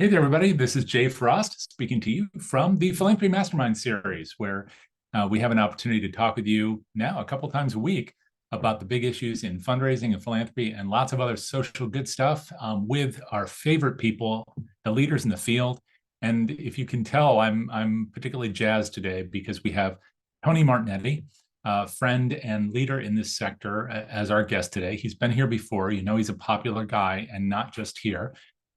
Hey there, everybody. This is Jay Frost speaking to you from the Philanthropy Mastermind series, where we have an opportunity to talk with you now a couple times a week about the big issues in fundraising and philanthropy and lots of other social good stuff with our favorite people, the leaders in the field. And if you can tell, I'm particularly jazzed today because we have Tony Martignetti, a friend and leader in this sector, as our guest today. He's been here before. You know, he's a popular guy, and not just here.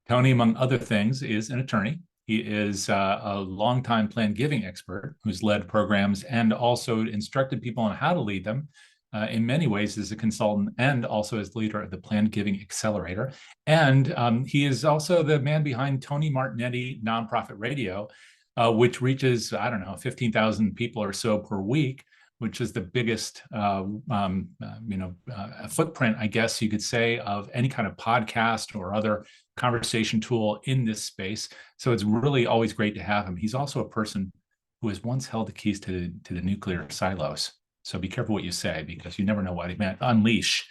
Tony, among other things, is an attorney. He is a longtime planned giving expert who's led programs and also instructed people on how to lead them in many ways as a consultant and also as leader of the Planned Giving Accelerator. And he is also the man behind Tony Martignetti Nonprofit Radio, which reaches, I don't know, 15,000 people or so per week, which is the biggest, footprint, I guess you could say, of any kind of podcast or other conversation tool in this space. So it's really always great to have him. He's also a person who has once held the keys to the nuclear silos. So be careful what you say, because you never know what he meant. Unleash.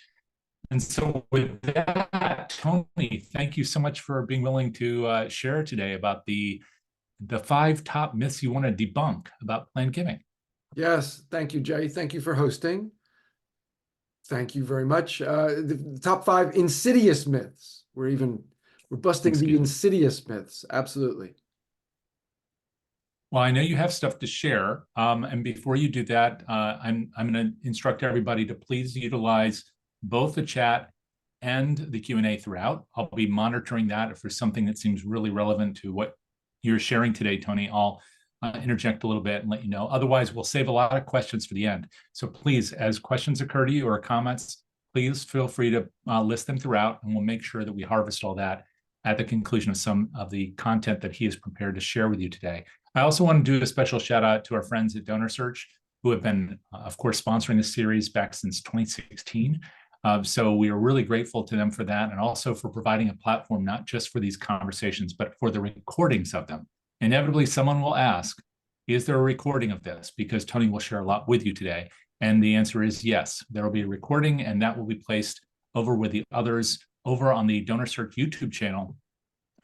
And so with that, Tony, thank you so much for being willing to share today about the 5 top myths you want to debunk about planned giving. Yes, thank you, Jay. Thank you for hosting. Thank you very much. The top 5 insidious myths. We're busting the insidious myths. Absolutely. Well, I know you have stuff to share. And before you do that, I'm going to instruct everybody to please utilize both the chat and the Q&A throughout. I'll be monitoring that. If there's something that seems really relevant to what you're sharing today, Tony, I'll interject a little bit and let you know. Otherwise, we'll save a lot of questions for the end. So please, as questions occur to you or comments, please feel free to list them throughout, and we'll make sure that we harvest all that at the conclusion of some of the content that he is prepared to share with you today. I also want to do a special shout out to our friends at DonorSearch, who have been, of course, sponsoring this series back since 2016. So we are really grateful to them for that, and also for providing a platform not just for these conversations, but for the recordings of them. Inevitably, someone will ask, is there a recording of this? Because Tony will share a lot with you today. And the answer is yes, there will be a recording, and that will be placed over with the others over on the DonorSearch YouTube channel,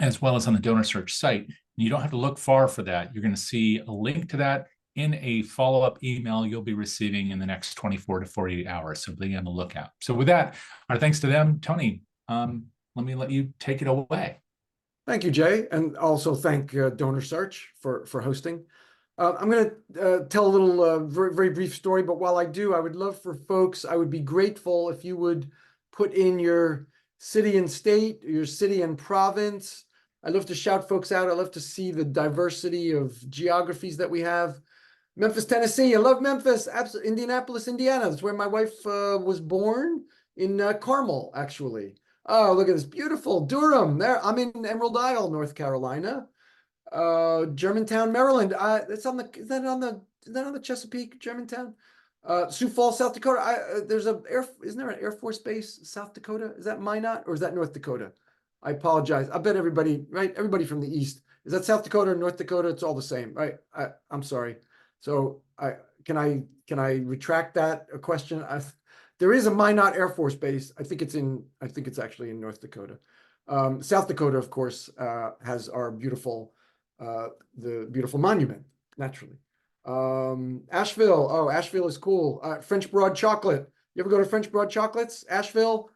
as well as on the DonorSearch site. And you don't have to look far for that. You're going to see a link to that in a follow-up email you'll be receiving in the next 24 to 48 hours. So be on the lookout. So with that, our thanks to them. Tony, let me let you take it away. Thank you, Jay, and also thank DonorSearch for hosting. I'm going to tell a little very, very brief story, but while I do, I would love for folks, I would be grateful if you would put in your city and state, your city and province. I love to shout folks out. I love to see the diversity of geographies that we have. Memphis, Tennessee. I love Memphis. Absolutely. Indianapolis, Indiana. That's where my wife was born, in Carmel, actually. Oh, look at this beautiful Durham. There, I'm in Emerald Isle, North Carolina. Germantown, Maryland. Is that on the Chesapeake, Germantown? Sioux Falls, South Dakota. Isn't there an Air Force base, South Dakota? Is that Minot, or is that North Dakota? I apologize. I bet everybody, right? Everybody from the East. Is that South Dakota or North Dakota? It's all the same, right? I'm sorry. So can I retract that question? There is a Minot Air Force Base. I think it's actually in North Dakota. South Dakota, of course, has our beautiful, the beautiful monument, naturally. Asheville. Oh, Asheville is cool. French Broad Chocolate. You ever go to French Broad Chocolates? Asheville.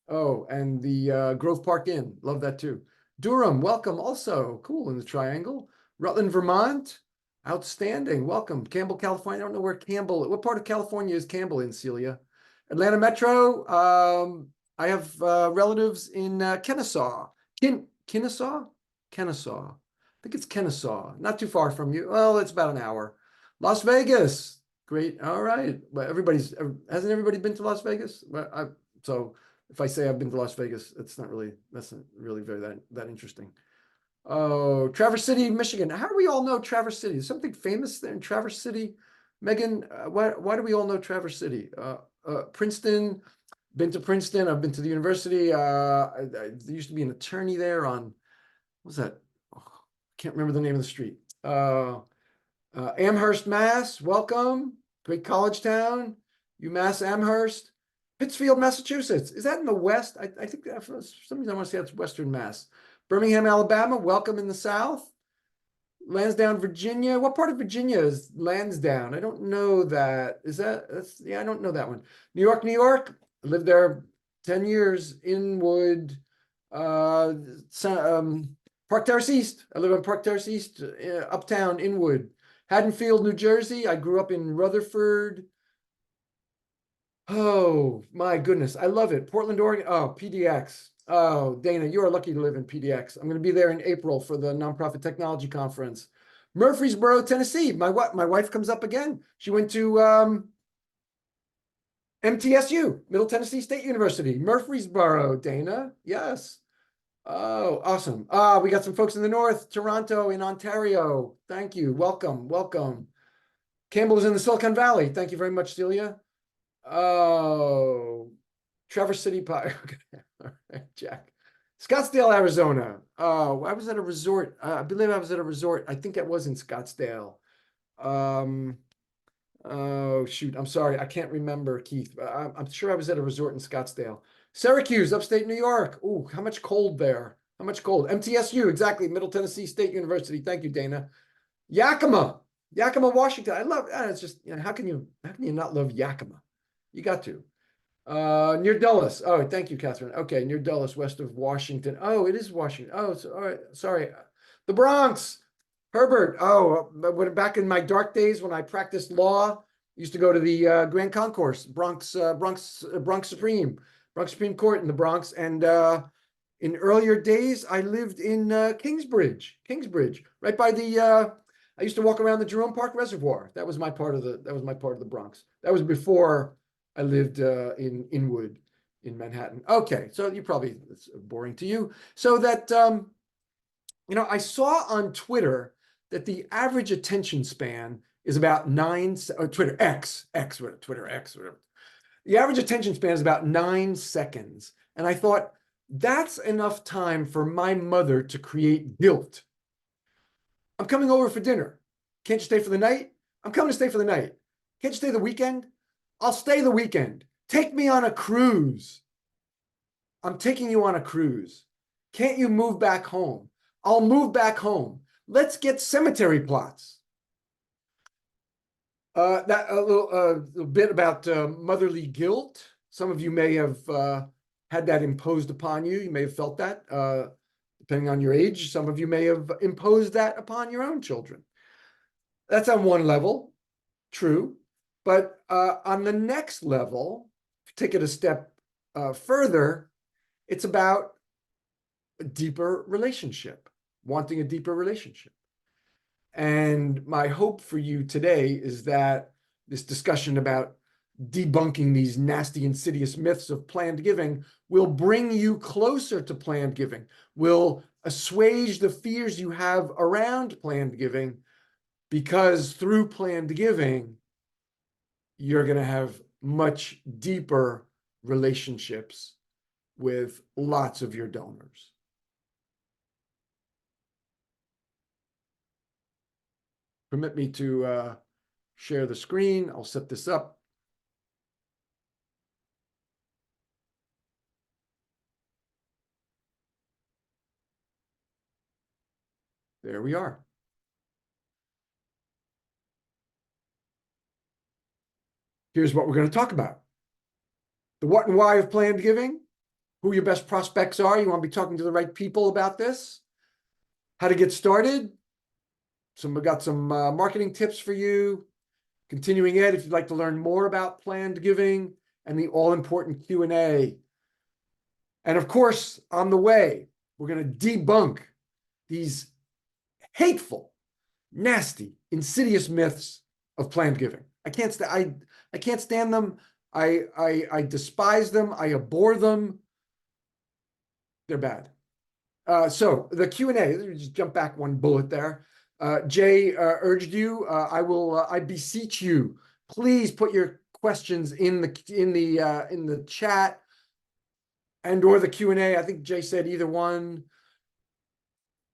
Oh, and the Grove Park Inn. Love that too. Durham, welcome also. Cool, in the Triangle. Rutland, Vermont. Outstanding. Welcome. Campbell, California. I don't know where Campbell, what part of California is Campbell in, Celia? Atlanta Metro. I have relatives in Kennesaw. Kennesaw? Kennesaw. I think it's Kennesaw. Not too far from you. Well, it's about an hour. Las Vegas. Great. All right. But hasn't everybody been to Las Vegas? So if I say I've been to Las Vegas, that's not really very that interesting. Oh, Traverse City, Michigan. How do we all know Traverse City? Is something famous there in Traverse City? Megan, why do we all know Traverse City? Princeton, been to Princeton. I've been to the university. There used to be an attorney there on, what was that? Oh, can't remember the name of the street. Amherst, Mass. Welcome. Great college town. UMass Amherst. Pittsfield, Massachusetts. Is that in the West? I think that for some reason I want to say that's Western Mass. Birmingham, Alabama, welcome in the South. Lansdowne, Virginia. What part of Virginia is Lansdowne? I don't know that. Yeah, I don't know that one. New York, New York. I lived there 10 years. Inwood, Park Terrace East. I live on Park Terrace East, uptown, Inwood. Haddonfield, New Jersey. I grew up in Rutherford. Oh, my goodness. I love it. Portland, Oregon. Oh, PDX. Oh, Dana, you are lucky to live in PDX. I'm going to be there in April for the Nonprofit Technology Conference. Murfreesboro, Tennessee. My wife comes up again. She went to MTSU, Middle Tennessee State University. Murfreesboro, Dana. Yes. Oh, awesome. We got some folks in the north, Toronto in Ontario. Thank you. Welcome, welcome. Campbell is in the Silicon Valley. Thank you very much, Celia. Oh, Traverse City Pie. All right, Jack. Scottsdale, Arizona. Oh, I was at a resort. I believe I was at a resort. I think it was in Scottsdale. Oh, shoot. I'm sorry. I can't remember, Keith. I'm sure I was at a resort in Scottsdale. Syracuse, upstate New York. Ooh, how much cold there? How much cold? MTSU, exactly. Middle Tennessee State University. Thank you, Dana. Yakima, Washington. I love. It's just, how can you not love Yakima? You got to. Near Dulles. Oh, thank you, Catherine. Okay, near Dulles, west of Washington. Oh, it is Washington. Oh, all right. Sorry. The Bronx. Herbert. Oh, back in my dark days when I practiced law, I used to go to the Grand Concourse, Bronx Supreme Court in the Bronx. And in earlier days, I lived in Kingsbridge, right by the. I used to walk around the Jerome Park Reservoir. That was my part of the Bronx. That was before I lived in Inwood in Manhattan. Okay, so it's boring to you. So that I saw on Twitter that the average attention span is about Twitter X, whatever. The average attention span is about 9 seconds. And I thought, that's enough time for my mother to create guilt. I'm coming over for dinner. Can't you stay for the night? I'm coming to stay for the night. Can't you stay the weekend? I'll stay the weekend. Take me on a cruise. I'm taking you on a cruise. Can't you move back home? I'll move back home. Let's get cemetery plots. That a little bit about motherly guilt. Some of you may have had that imposed upon you. You may have felt that, depending on your age. Some of you may have imposed that upon your own children. That's on one level, true. But on the next level, take it a step further, it's about a deeper relationship, wanting a deeper relationship. And my hope for you today is that this discussion about debunking these nasty, insidious myths of planned giving will bring you closer to planned giving, will assuage the fears you have around planned giving, because through planned giving, you're going to have much deeper relationships with lots of your donors. Permit me to share the screen. I'll set this up. There we are. Here's what we're going to talk about. The what and why of planned giving, who your best prospects are. You want to be talking to the right people about this. How to get started. We got some marketing tips for you. Continuing ed, if you'd like to learn more about planned giving, and the all-important Q&A. And of course, on the way, we're going to debunk these hateful, nasty, insidious myths of planned giving. I can't stand them. I despise them. I abhor them. They're bad. So the Q&A, let me just jump back one bullet there. Jay urged you. I beseech you, please put your questions in the chat and or the Q&A. I think Jay said either one.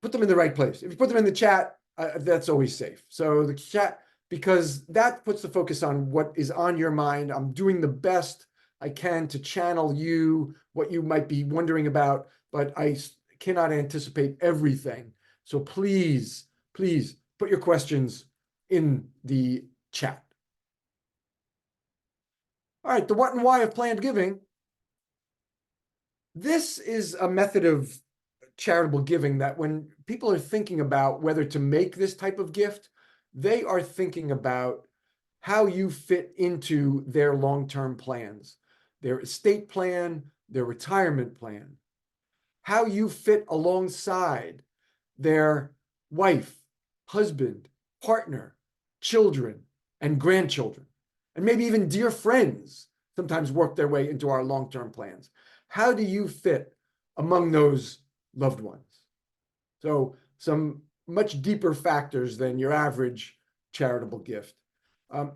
Put them in the right place. If you put them in the chat, that's always safe. So the chat, because that puts the focus on what is on your mind. I'm doing the best I can to channel you, what you might be wondering about, but I cannot anticipate everything. So please, please put your questions in the chat. All right, the what and why of planned giving. This is a method of charitable giving that when people are thinking about whether to make this type of gift, they are thinking about how you fit into their long-term plans, their estate plan, their retirement plan, how you fit alongside their wife, husband, partner, children, and grandchildren, and maybe even dear friends sometimes work their way into our long-term plans. How do you fit among those loved ones? So some much deeper factors than your average charitable gift.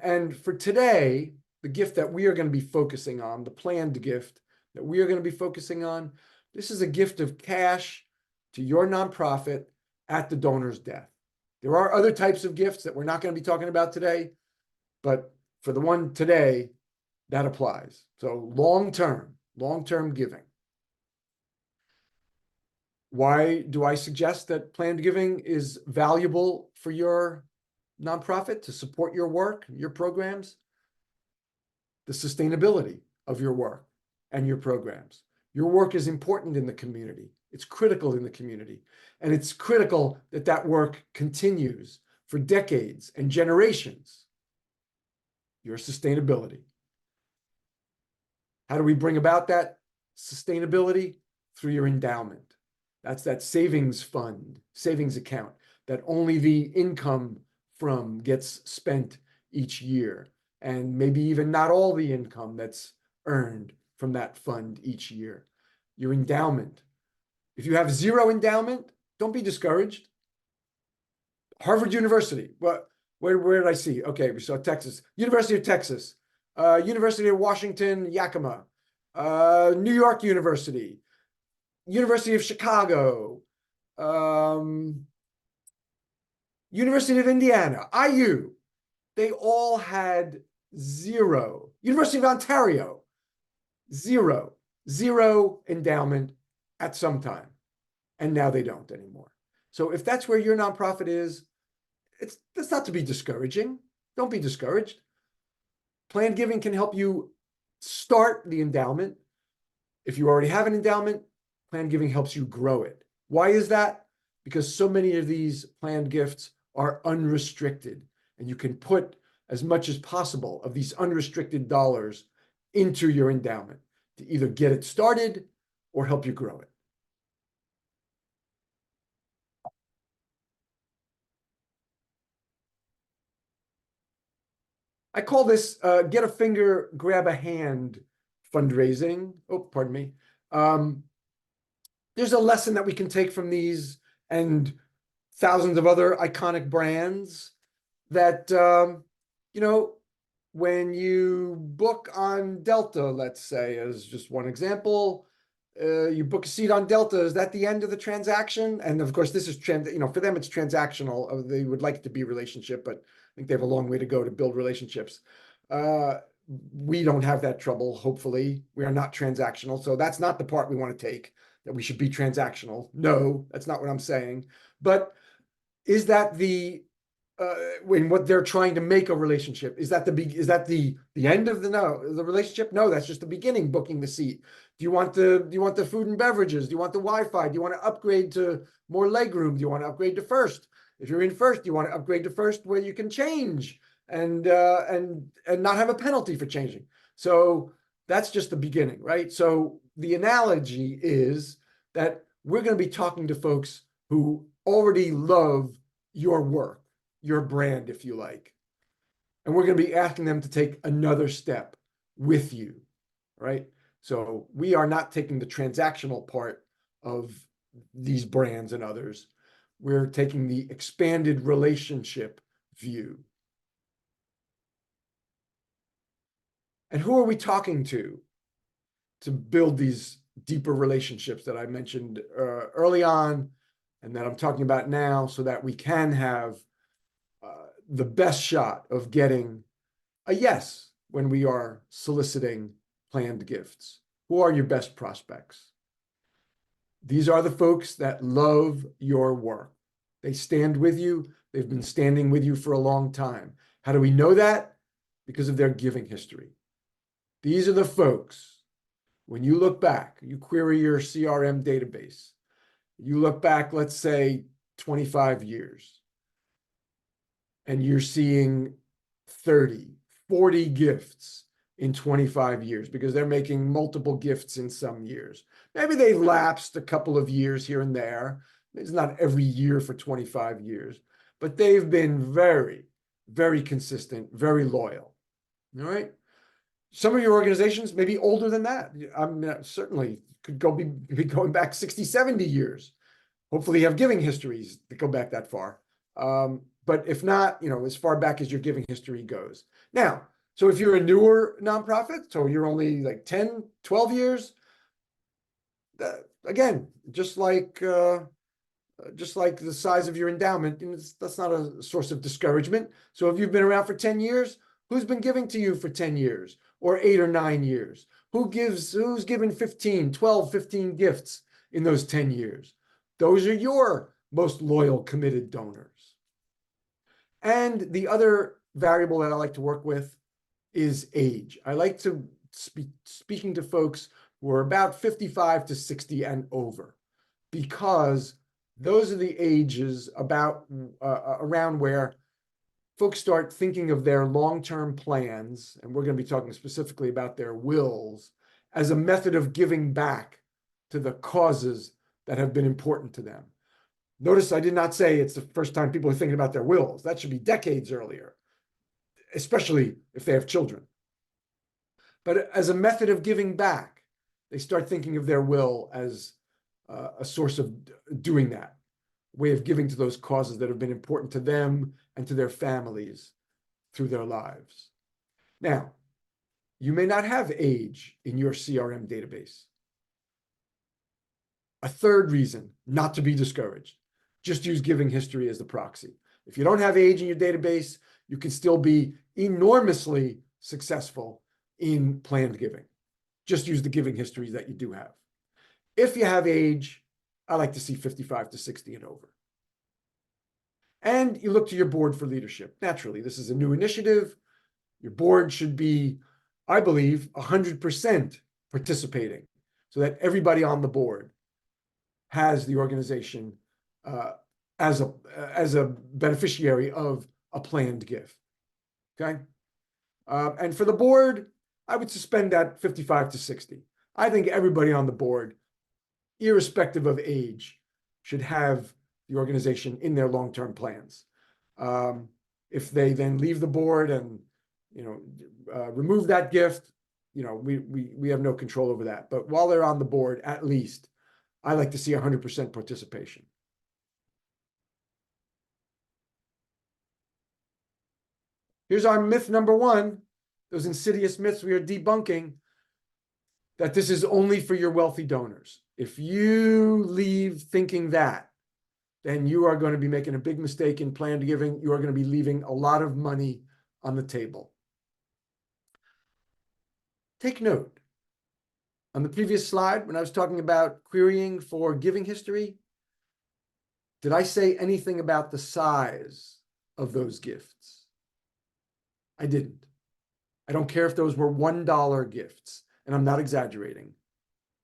And for today, the gift that we are going to be focusing on, the planned gift that we are going to be focusing on, this is a gift of cash to your nonprofit at the donor's death. There are other types of gifts that we're not going to be talking about today, but for the one today, that applies. So long-term giving. Why do I suggest that planned giving is valuable for your nonprofit to support your work, your programs? The sustainability of your work and your programs. Your work is important in the community. It's critical in the community. And it's critical that that work continues for decades and generations. Your sustainability. How do we bring about that sustainability? Through your endowment. That's that savings fund, savings account that only the income from gets spent each year. And maybe even not all the income that's earned from that fund each year. Your endowment. If you have zero endowment, don't be discouraged. Harvard University. Where did I see? Okay, we saw Texas. University of Texas. University of Washington, Yakima. New York University. University of Chicago. University of Indiana. IU. They all had zero. University of Ontario. Zero endowment at some time. And now they don't anymore. So if that's where your nonprofit is, that's not to be discouraging. Don't be discouraged. Planned giving can help you start the endowment. If you already have an endowment, planned giving helps you grow it. Why is that? Because so many of these planned gifts are unrestricted, and you can put as much as possible of these unrestricted dollars into your endowment to either get it started or help you grow it. I call this get a finger, grab a hand fundraising. Oh, pardon me. There's a lesson that we can take from these and thousands of other iconic brands that, when you book on Delta, let's say, as just one example, you book a seat on Delta, is that the end of the transaction? And of course, this is, for them, it's transactional. They would like it to be a relationship, but I think they have a long way to go to build relationships. We don't have that trouble, hopefully. We are not transactional. So that's not the part we want to take, that we should be transactional. No, that's not what I'm saying. But is that when what they're trying to make a relationship, is that the end of the relationship? No, that's just the beginning, booking the seat. Do you want the food and beverages? Do you want the Wi-Fi? Do you want to upgrade to more legroom? Do you want to upgrade to first? If you're in first, you want to upgrade to first where you can change and not have a penalty for changing. So that's just the beginning, right? So the analogy is that we're going to be talking to folks who already love your work, your brand, if you like. And we're going to be asking them to take another step with you, right? So we are not taking the transactional part of these brands and others. We're taking the expanded relationship view. And who are we talking to build these deeper relationships that I mentioned early on and that I'm talking about now, so that we can have the best shot of getting a yes when we are soliciting planned gifts? Who are your best prospects? These are the folks that love your work. They stand with you. They've been standing with you for a long time. How do we know that? Because of their giving history. These are the folks, when you look back, you query your CRM database, you look back, let's say 25 years, and you're seeing 30, 40 gifts in 25 years because they're making multiple gifts in some years. Maybe they've lapsed a couple of years here and there. It's not every year for 25 years, but they've been very, very consistent, very loyal. All right. Some of your organizations may be older than that. I mean, certainly could be going back 60, 70 years. Hopefully you have giving histories that go back that far. But if not, as far back as your giving history goes. Now, so if you're a newer nonprofit, so you're only like 10, 12 years, again, just like the size of your endowment, that's not a source of discouragement. So if you've been around for 10 years, who's been giving to you for 10 years or 8 or 9 years? Who's given 15, 12, 15 gifts in those 10 years? Those are your most loyal, committed donors. And the other variable that I like to work with is age. I like to speaking to folks who are about 55 to 60 and over, because those are the ages around where folks start thinking of their long-term plans, and we're going to be talking specifically about their wills, as a method of giving back to the causes that have been important to them. Notice I did not say it's the first time people are thinking about their wills. That should be decades earlier, especially if they have children. But as a method of giving back, they start thinking of their will as a source of doing that, way of giving to those causes that have been important to them and to their families through their lives. Now, you may not have age in your CRM database. A third reason not to be discouraged: just use giving history as the proxy. If you don't have age in your database, you can still be enormously successful in planned giving. Just use the giving histories that you do have. If you have age, I like to see 55 to 60 and over. And you look to your board for leadership. Naturally, this is a new initiative. Your board should be, I believe, 100% participating, so that everybody on the board has the organization as a beneficiary of a planned gift. Okay. And for the board, I would suspend that 55 to 60. I think everybody on the board, irrespective of age, should have the organization in their long-term plans. If they then leave the board and remove that gift, we have no control over that. But while they're on the board, at least, I like to see 100% participation. Here's our myth number one, those insidious myths we are debunking, that this is only for your wealthy donors. If you leave thinking that, then you are going to be making a big mistake in planned giving. You are going to be leaving a lot of money on the table. Take note. On the previous slide, when I was talking about querying for giving history, did I say anything about the size of those gifts? I didn't. I don't care if those were $1 gifts, and I'm not exaggerating.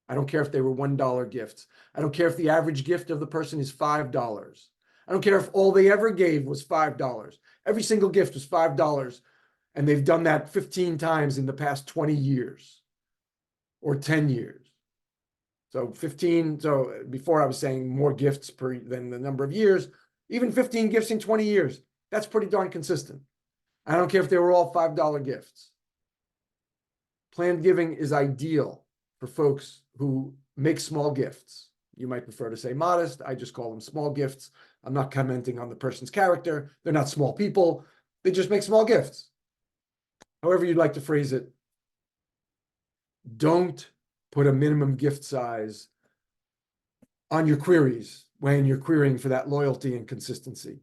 I don't care if they were $1 gifts. I don't care if the average gift of the person is $5. I don't care if all they ever gave was $5. Every single gift was $5, and they've done that 15 times in the past 20 years or 10 years. So 15, so before I was saying more gifts than the number of years, even 15 gifts in 20 years, that's pretty darn consistent. I don't care if they were all $5 gifts. Planned giving is ideal for folks who make small gifts. You might prefer to say modest. I just call them small gifts. I'm not commenting on the person's character. They're not small people. They just make small gifts. However you'd like to phrase it. Don't put a minimum gift size on your queries when you're querying for that loyalty and consistency.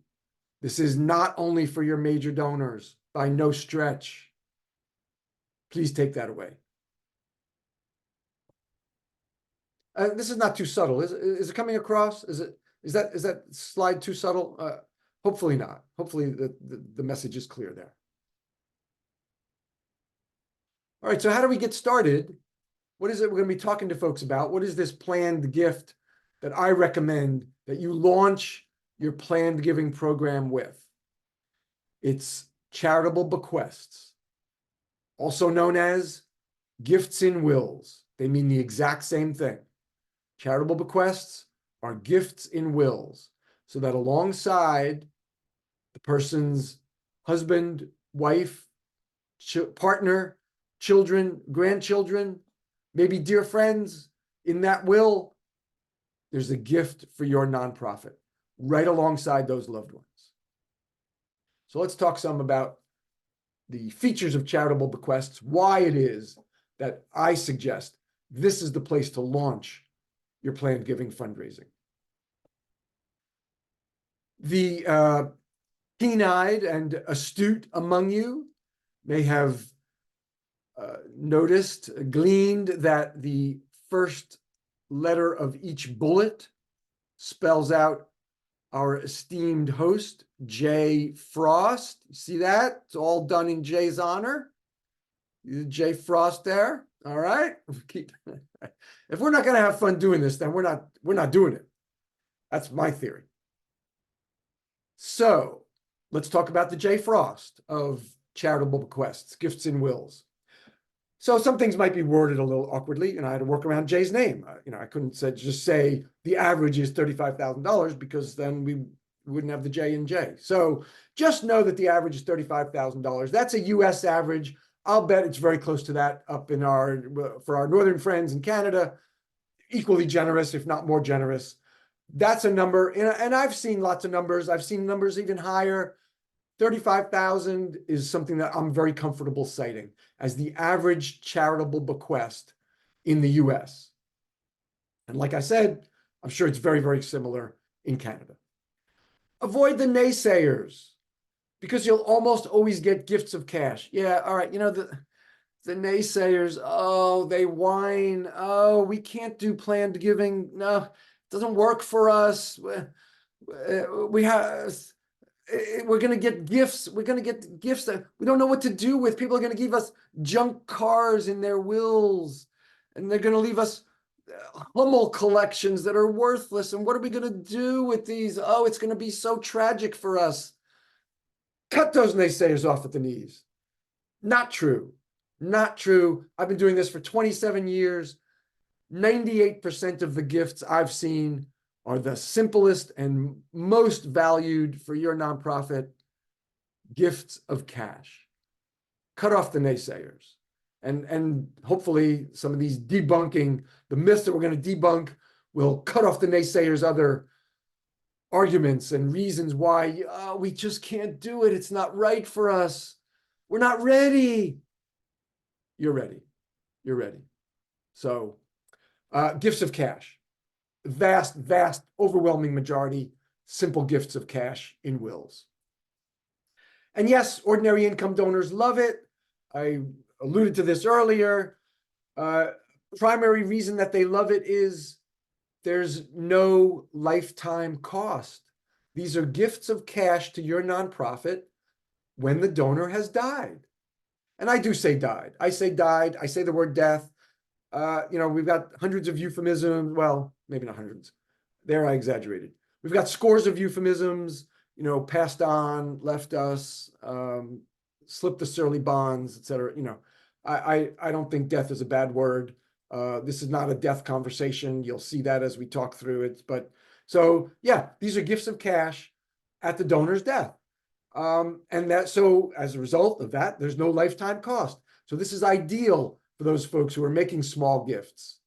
This is not only for your major donors, by no stretch. Please take that away. This is not too subtle. Is it coming across? Is that slide too subtle? Hopefully not. Hopefully the message is clear there. All right, so how do we get started? What is it we're going to be talking to folks about? What is this planned gift that I recommend that you launch your planned giving program with? It's charitable bequests, also known as gifts in wills. They mean the exact same thing. Charitable bequests are gifts in wills, so that alongside the person's husband, wife, partner, children, grandchildren, maybe dear friends, in that will, there's a gift for your nonprofit right alongside those loved ones. So let's talk some about the features of charitable bequests, why it is that I suggest this is the place to launch your planned giving fundraising. The keen-eyed and astute among you may have noticed, gleaned that the first letter of each bullet spells out our esteemed host, Jay Frost. You see that? It's all done in Jay's honor. Jay Frost there. All right. If we're not going to have fun doing this, then we're not doing it. That's my theory. So let's talk about the Jay Frost of charitable bequests, gifts and wills. So some things might be worded a little awkwardly, and I had to work around Jay's name. I couldn't just say the average is $35,000 because then we wouldn't have the J in J. So just know that the average is $35,000. That's a U.S. average. I'll bet it's very close to that up in for our northern friends in Canada, equally generous, if not more generous. That's a number, and I've seen lots of numbers. I've seen numbers even higher. 35,000 is something that I'm very comfortable citing as the average charitable bequest in the US. And like I said, I'm sure it's very, very similar in Canada. Avoid the naysayers, because you'll almost always get gifts of cash. Yeah, all right, the naysayers, oh, they whine. Oh, we can't do planned giving. No, it doesn't work for us. We're going to get gifts. We're going to get gifts that we don't know what to do with. People are going to give us junk cars in their wills, and they're going to leave us Hummel collections that are worthless. And what are we going to do with these? Oh, it's going to be so tragic for us. Cut those naysayers off at the knees. Not true. Not true. I've been doing this for 27 years. 98% of the gifts I've seen are the simplest and most valued for your nonprofit gifts of cash. Cut off the naysayers. And hopefully some of these debunking, the myths that we're going to debunk will cut off the naysayers' other arguments and reasons why we just can't do it. It's not right for us. We're not ready. You're ready. You're ready. So gifts of cash. Vast, overwhelming majority, simple gifts of cash in wills. And yes, ordinary income donors love it. I alluded to this earlier. Primary reason that they love it is there's no lifetime cost. These are gifts of cash to your nonprofit when the donor has died. And I do say died. I say died. I say the word death. We've got hundreds of euphemisms. Well, maybe not hundreds. There I exaggerated. We've got scores of euphemisms, passed on, left us, slipped the surly bonds, et cetera. I don't think death is a bad word. This is not a death conversation. You'll see that as we talk through it. But so, yeah, these are gifts of cash at the donor's death. So as a result of that, there's no lifetime cost. So this is ideal for those folks who are making small gifts,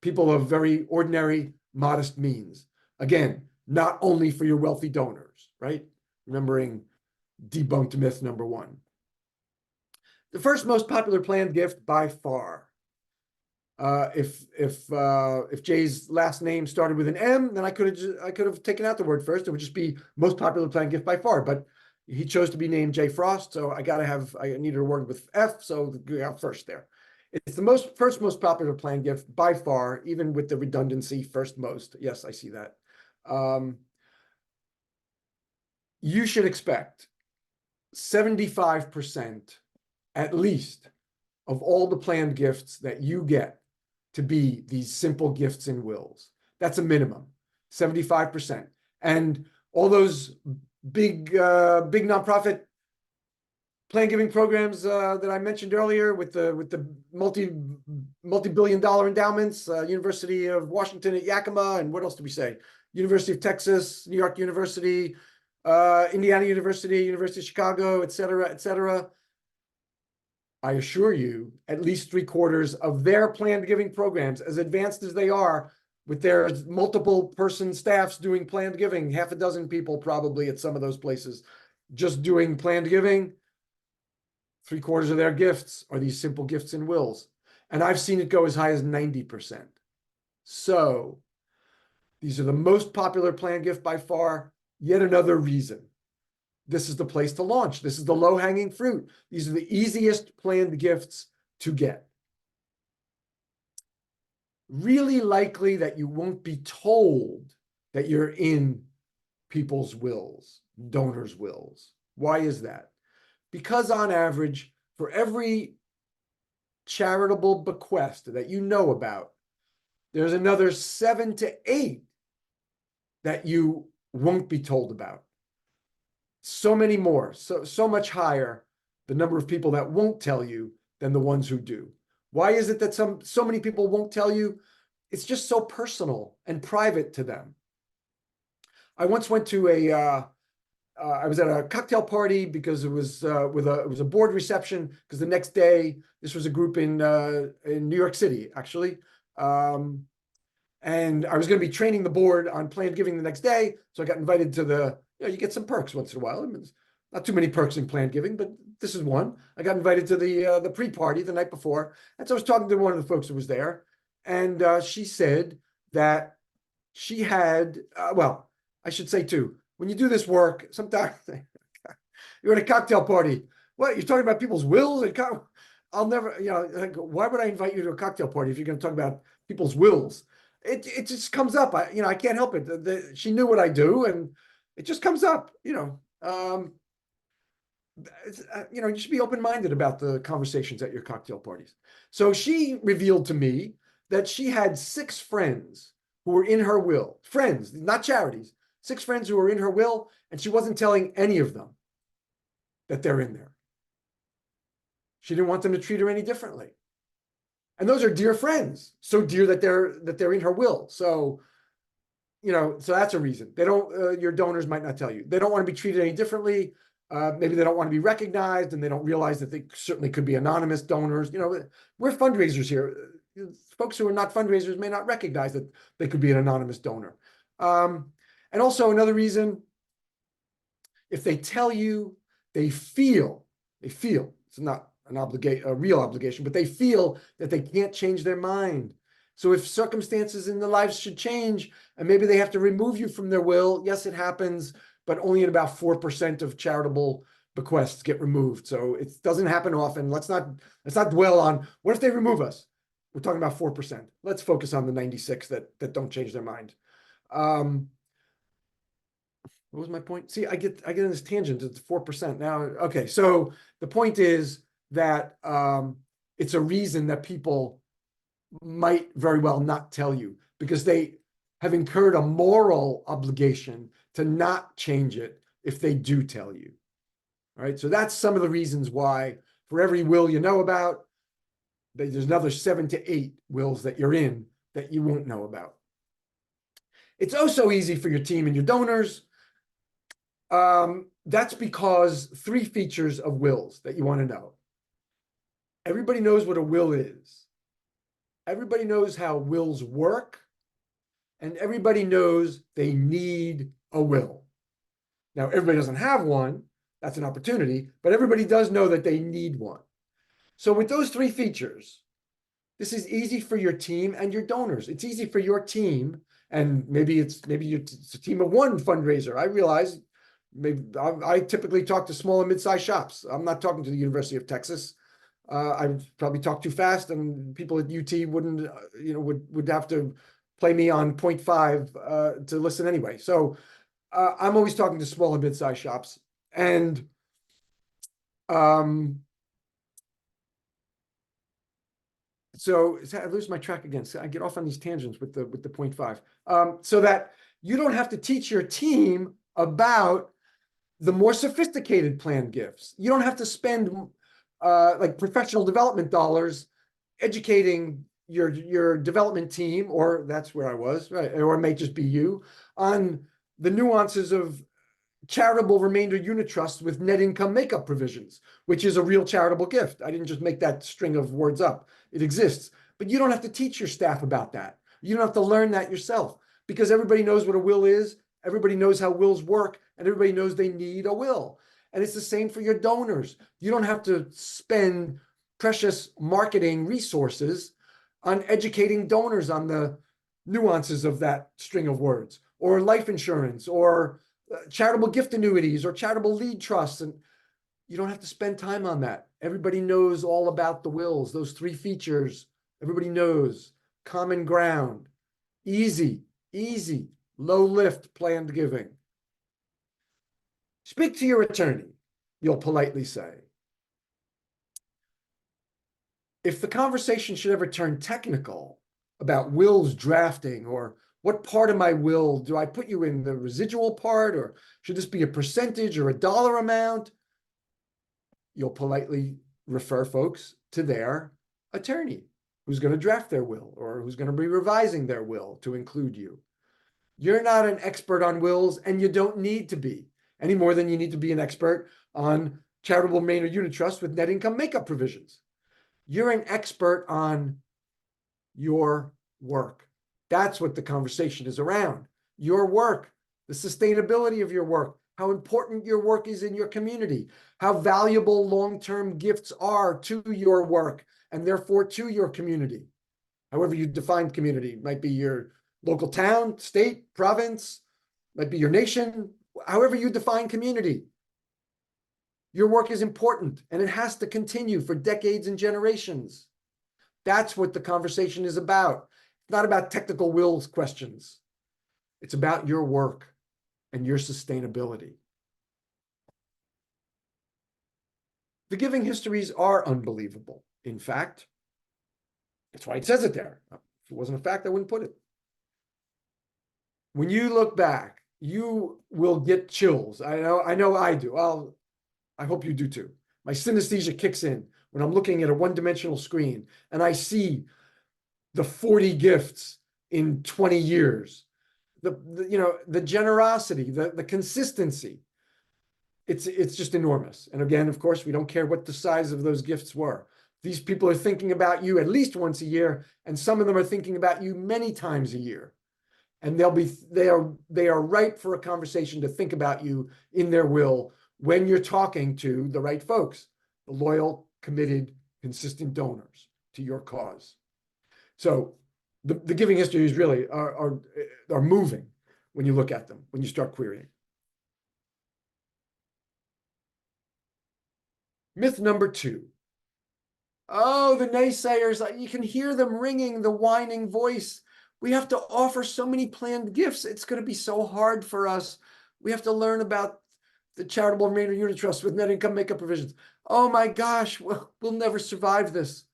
people of very ordinary, modest means. Again, not only for your wealthy donors, right? Remembering debunked myth number one. The first most popular planned gift by far. If Jay's last name started with an M, then I could have taken out the word first. It would just be most popular planned gift by far. But he chose to be named Jay Frost, so I needed a word with F, so we got first there. It's the first most popular plan gift by far, even with the redundancy first most. Yes, I see that. You should expect 75% at least of all the planned gifts that you get to be these simple gifts and wills. That's a minimum, 75%. And all those big nonprofit plan giving programs that I mentioned earlier with the multi-billion-dollar endowments, University of Washington at Yakima, and what else do we say? University of Texas, New York University, Indiana University, University of Chicago, et cetera, et cetera. I assure you, at least 3/4 of their planned giving programs, as advanced as they are, with their multiple person staffs doing planned giving, half a dozen people probably at some of those places, just doing planned giving, 3/4 of their gifts are these simple gifts and wills. And I've seen it go as high as 90%. So these are the most popular planned gift by far. Yet another reason. This is the place to launch. This is the low-hanging fruit. These are the easiest planned gifts to get. Really likely that you won't be told that you're in people's wills, donors' wills. Why is that? Because on average, for every charitable bequest that you know about, there's another 7 to 8 that you won't be told about. So many more, so much higher the number of people that won't tell you than the ones who do. Why is it that so many people won't tell you? It's just so personal and private to them. I once went to I was at a cocktail party because it was it was a board reception, because the next day, this was a group in New York City, actually. And I was going to be training the board on planned giving the next day. So I got invited to you get some perks once in a while. I mean, not too many perks in planned giving, but this is one. I got invited to the pre-party the night before. And so I was talking to one of the folks who was there. And she said that she had, well, I should say too, when you do this work, sometimes you're at a cocktail party. What, you're talking about people's wills? I'll never, like, why would I invite you to a cocktail party if you're going to talk about people's wills? It just comes up. I can't help it. She knew what I do, and it just comes up. You should be open-minded about the conversations at your cocktail parties. So she revealed to me that she had 6 friends who were in her will, friends, not charities, 6 friends who were in her will, and she wasn't telling any of them that they're in there. She didn't want them to treat her any differently. And those are dear friends, so dear that they're in her will. So, so that's a reason. They don't. Your donors might not tell you. They don't want to be treated any differently. Maybe they don't want to be recognized, and they don't realize that they certainly could be anonymous donors. We're fundraisers here. Folks who are not fundraisers may not recognize that they could be an anonymous donor. And also another reason, if they tell you, they feel it's not a real obligation, but they feel that they can't change their mind. So if circumstances in their lives should change, and maybe they have to remove you from their will, yes, it happens, but only in about 4% of charitable bequests get removed. So it doesn't happen often. Let's not dwell on what if they remove us. We're talking about 4%. Let's focus on the 96 that don't change their mind. What was my point? See, I get in this tangent. It's 4% now. Okay, so the point is that it's a reason that people might very well not tell you, because they have incurred a moral obligation to not change it if they do tell you. All right, so that's some of the reasons why for every will you know about, there's another 7 to 8 wills that you're in that you won't know about. It's also easy for your team and your donors. That's because 3 features of wills that you want to know. Everybody knows what a will is. Everybody knows how wills work. And everybody knows they need a will. Now, everybody doesn't have one. That's an opportunity. But everybody does know that they need one. So with those 3 features, this is easy for your team and your donors. It's easy for your team. And maybe it's a team of 1 fundraiser. I realize maybe I typically talk to small and mid-sized shops. I'm not talking to the University of Texas. I probably talk too fast, and people at UT wouldn't, would have to play me on 0.5 to listen anyway. So I'm always talking to small and mid-sized shops, and so I lose my track again. So I get off on these tangents with the 0.5. So that you don't have to teach your team about the more sophisticated planned gifts. You don't have to spend like professional development dollars educating your development team, or that's where I was, right? Or it may just be you, on the nuances of charitable remainder unit trusts with net income makeup provisions, which is a real charitable gift. I didn't just make that string of words up. It exists. But you don't have to teach your staff about that. You don't have to learn that yourself, because everybody knows what a will is. Everybody knows how wills work, and everybody knows they need a will. And it's the same for your donors. You don't have to spend precious marketing resources on educating donors on the nuances of that string of words, or life insurance, or charitable gift annuities, or charitable lead trusts. And you don't have to spend time on that. Everybody knows all about the wills, those 3 features. Everybody knows. Common ground, easy, low lift planned giving. Speak to your attorney, you'll politely say. If the conversation should ever turn technical about wills drafting, or what part of my will do I put you in, the residual part, or should this be a percentage or a dollar amount, you'll politely refer folks to their attorney who's going to draft their will, or who's going to be revising their will to include you. You're not an expert on wills, and you don't need to be, any more than you need to be an expert on charitable remainder unit trusts with net income makeup provisions. You're an expert on your work. That's what the conversation is around. Your work, the sustainability of your work, how important your work is in your community, how valuable long-term gifts are to your work, and therefore to your community. However you define community, it might be your local town, state, province, might be your nation, however you define community. Your work is important, and it has to continue for decades and generations. That's what the conversation is about. It's not about technical wills questions. It's about your work and your sustainability. The giving histories are unbelievable. In fact, that's why it says it there. If it wasn't a fact, I wouldn't put it. When you look back, you will get chills. I know I do. I hope you do too. My synesthesia kicks in when I'm looking at a one-dimensional screen and I see the 40 gifts in 20 years, the generosity, the consistency. It's just enormous. And again, of course, we don't care what the size of those gifts were. These people are thinking about you at least once a year, and some of them are thinking about you many times a year. And they are ripe for a conversation to think about you in their will when you're talking to the right folks, the loyal, committed, consistent donors to your cause. So the giving histories really are moving when you look at them, when you start querying. Myth number 2. Oh, the naysayers, you can hear them ringing, the whining voice. We have to offer so many planned gifts. It's going to be so hard for us. We have to learn about the charitable remainder unit trust with net income makeup provisions. Oh my gosh, we'll never survive this.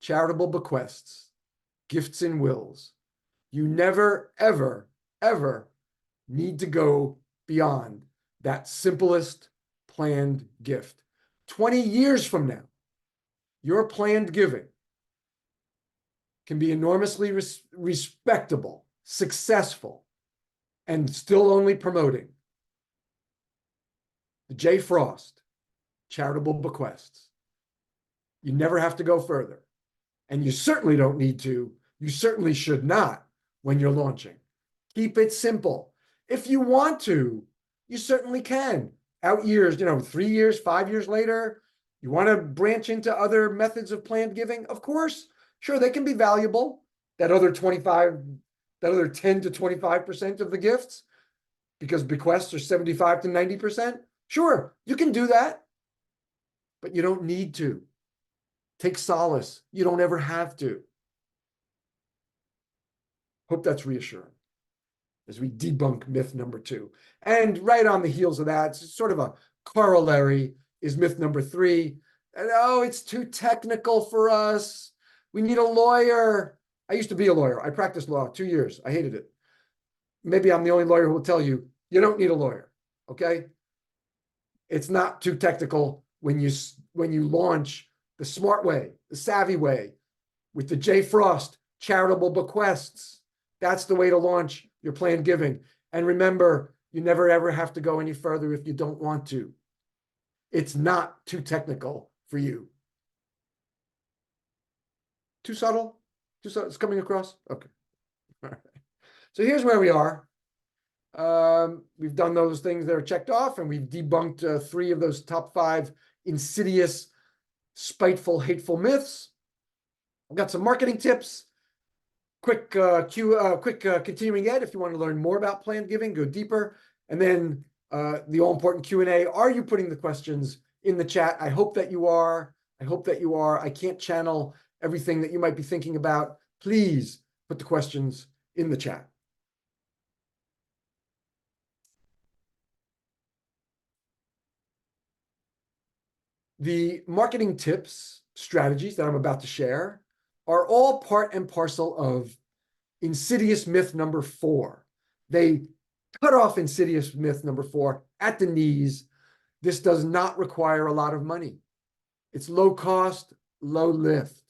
Charitable bequests, gifts and wills. You never, ever, ever need to go beyond that simplest planned gift. 20 years from now, your planned giving can be enormously respectable, successful, and still only promoting the J. Frost charitable bequests. You never have to go further. And you certainly don't need to. You certainly should not when you're launching. Keep it simple. If you want to, you certainly can. Out years, 3 years, 5 years later, you want to branch into other methods of planned giving? Of course. Sure, they can be valuable. That other 10 to 25% of the gifts, because bequests are 75 to 90%. Sure, you can do that. but you don't need to. Take solace. You don't ever have to. Hope that's reassuring as we debunk myth number 2. And right on the heels of that, it's sort of a corollary, is myth number 3. And, oh, it's too technical for us. We need a lawyer. I used to be a lawyer. I practiced law 2 years. I hated it. Maybe I'm the only lawyer who will tell you, you don't need a lawyer, okay? It's not too technical when you launch the smart way, the savvy way, with the J. Frost charitable bequests. That's the way to launch your planned giving. And remember, you never ever have to go any further if you don't want to. It's not too technical for you. Too subtle? Too subtle? It's coming across? Okay. All right. So here's where we are. We've done those things that are checked off, and we've debunked 3 of those top 5 insidious, spiteful, hateful myths. I've got some marketing tips. Quick continuing ed. If you want to learn more about planned giving, go deeper. And then the all-important Q&A. Are you putting the questions in the chat? I hope that you are. I hope that you are. I can't channel everything that you might be thinking about. Please put the questions in the chat. The marketing tips, strategies that I'm about to share are all part and parcel of insidious myth number 4. They cut off insidious myth number 4 at the knees. This does not require a lot of money. It's low cost, low lift.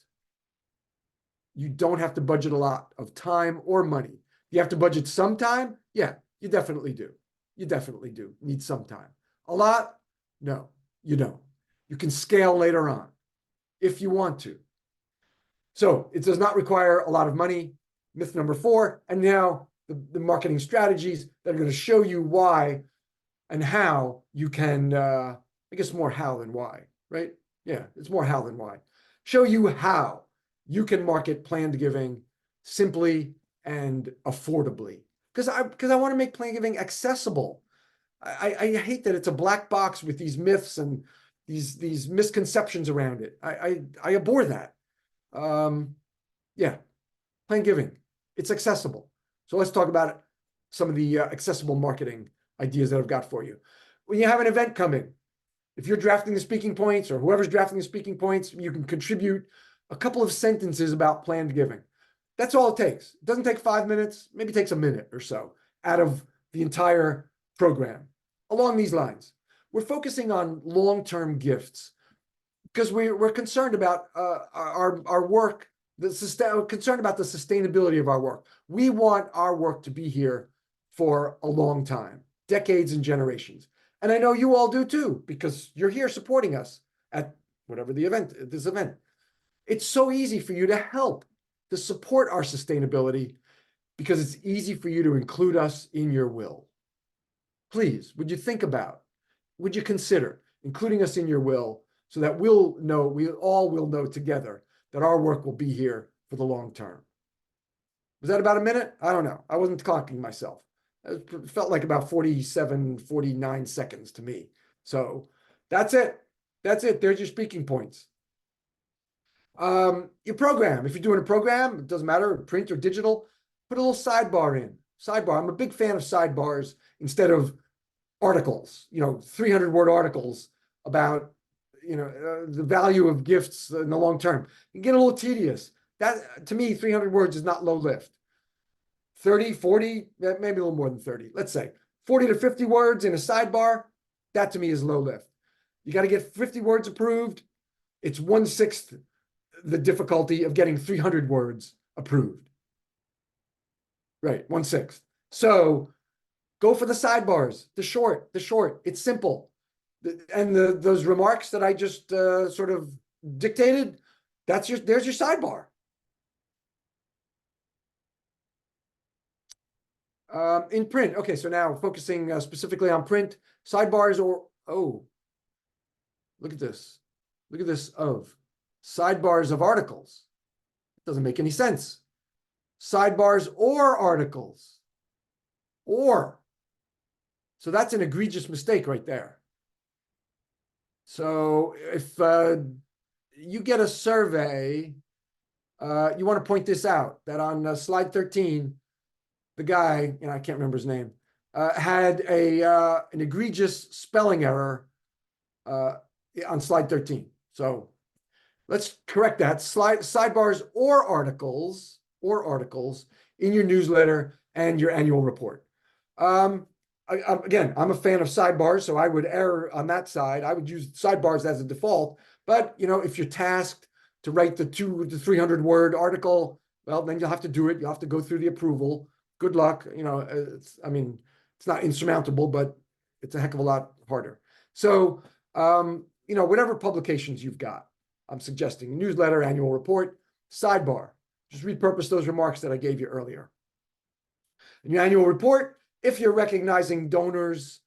You don't have to budget a lot of time or money. You have to budget some time? Yeah, you definitely do. You definitely do need some time. A lot? No, you don't. You can scale later on if you want to. So it does not require a lot of money. Myth number 4. And now the marketing strategies that are going to show you why and how you can, I guess more how than why, right? Yeah, it's more how than why. Show you how you can market planned giving simply and affordably. Because I want to make planned giving accessible. I hate that it's a black box with these myths and these misconceptions around it. I abhor that. Yeah, planned giving, it's accessible. So let's talk about some of the accessible marketing ideas that I've got for you. When you have an event coming, if you're drafting the speaking points or whoever's drafting the speaking points, you can contribute a couple of sentences about planned giving. That's all it takes. It doesn't take 5 minutes, maybe takes a minute or so out of the entire program. Along these lines, we're focusing on long-term gifts because we're concerned about our work, concerned about the sustainability of our work. We want our work to be here for a long time, decades and generations. And I know you all do too, because you're here supporting us at whatever the event, this event. It's so easy for you to help, to support our sustainability, because it's easy for you to include us in your will. Please, would you consider including us in your will so that we all will know together that our work will be here for the long term. Was that about a minute? I don't know. I wasn't clocking myself. It felt like about 47, 49 seconds to me. So that's it. That's it. There's your speaking points. Your program, if you're doing a program, it doesn't matter, print or digital, put a little sidebar in. Sidebar. I'm a big fan of sidebars instead of articles, 300-word articles about, the value of gifts in the long term. You get a little tedious. That, to me, 300 words is not low lift. 30, 40, maybe a little more than 30. Let's say 40 to 50 words in a sidebar. That to me is low lift. You got to get 50 words approved. It's 1/6 the difficulty of getting 300 words approved. Right, 1/6. So go for the sidebars, the short. It's simple. And those remarks that I just sort of dictated, there's your sidebar. In print, okay, so now focusing specifically on print, sidebars look at this. Look at this sidebars of articles. It doesn't make any sense. Sidebars or articles. So that's an egregious mistake right there. So if you get a survey, you want to point this out, that on slide 13, the guy, I can't remember his name, had an egregious spelling error on slide 13. So let's correct that. Sidebars or articles in your newsletter and your annual report. Again, I'm a fan of sidebars, so I would err on that side. I would use sidebars as a default. But if you're tasked to write the 200 to 300 word article, well, then you'll have to do it. You'll have to go through the approval. Good luck. It's not insurmountable, but it's a heck of a lot harder. So, whatever publications you've got, I'm suggesting newsletter, annual report, sidebar. Just repurpose those remarks that I gave you earlier. In your annual report, if you're recognizing donors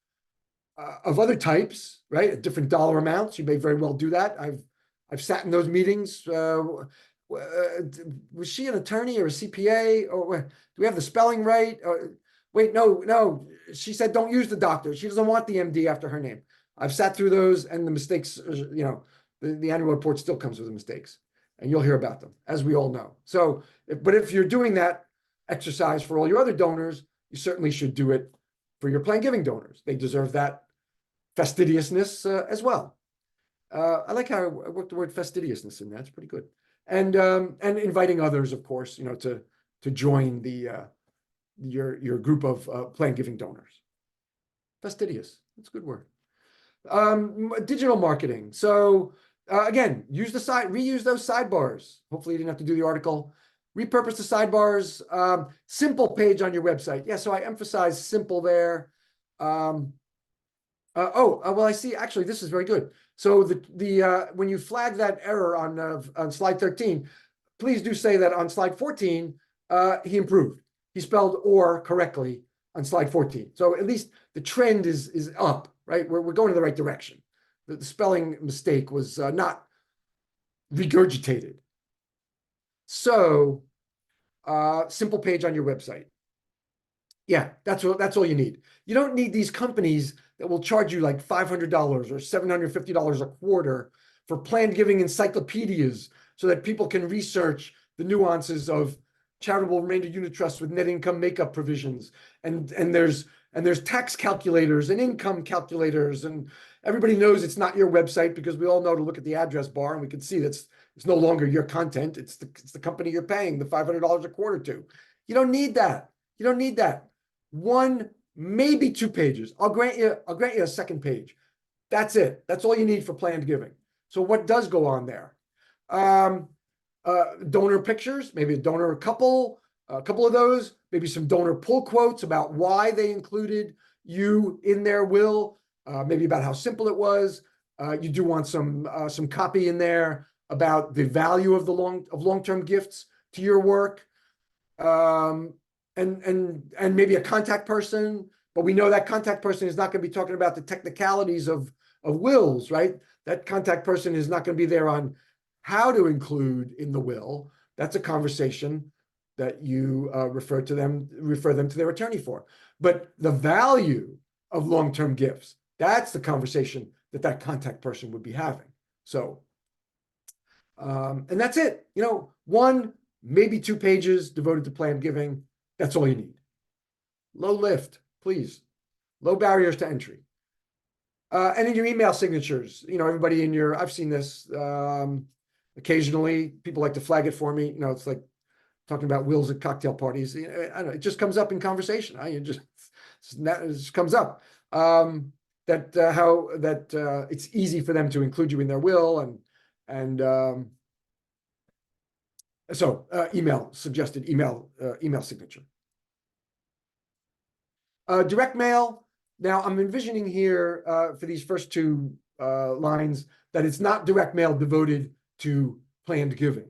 of other types, right, at different dollar amounts, you may very well do that. I've sat in those meetings. Was she an attorney or a CPA? Or do we have the spelling right? Wait, no. She said don't use the doctor. She doesn't want the MD after her name. I've sat through those, and the mistakes, the annual report still comes with the mistakes, and you'll hear about them, as we all know. So, but if you're doing that exercise for all your other donors, you certainly should do it for your planned giving donors. They deserve that fastidiousness as well. I like how I worked the word fastidiousness in there. It's pretty good. And inviting others, of course, to join your group of planned giving donors. Fastidious. That's a good word. Digital marketing. So again, reuse those sidebars. Hopefully you didn't have to do the article. Repurpose the sidebars. Simple page on your website. Yeah, so I emphasize simple there. Well, I see. Actually, this is very good. So when you flag that error on slide 13, please do say that on slide 14, he improved. He spelled "or" correctly on slide 14. So at least the trend is up, right? We're going in the right direction. The spelling mistake was not regurgitated. So simple page on your website. Yeah, that's all you need. You don't need these companies that will charge you like $500 or $750 a quarter for planned giving encyclopedias so that people can research the nuances of charitable remainder unit trusts with net income makeup provisions. And there's tax calculators and income calculators, and everybody knows it's not your website because we all know to look at the address bar and we can see that's it's no longer your content. It's the company you're paying the $500 a quarter to. You don't need that. You don't need that. 1, maybe 2 pages. I'll grant you a second page. That's it. That's all you need for planned giving. So what does go on there? Donor pictures, maybe a donor couple, a couple of those, maybe some donor pull quotes about why they included you in their will, maybe about how simple it was. You do want some copy in there about the value of long-term gifts to your work. And maybe a contact person, but we know that contact person is not going to be talking about the technicalities of wills, right? That contact person is not going to be there on how to include in the will. That's a conversation that you refer them to their attorney for. But the value of long-term gifts, that's the conversation that contact person would be having. So, and that's it. 1, maybe 2 pages devoted to planned giving. That's all you need. Low lift, please. Low barriers to entry. And in your email signatures, everybody I've seen this occasionally. People like to flag it for me. It's like talking about wills at cocktail parties. I don't know, it just comes up in conversation. It just comes up. It's easy for them to include you in their will, so suggested email signature. Direct mail. Now I'm envisioning here for these first 2 lines that it's not direct mail devoted to planned giving.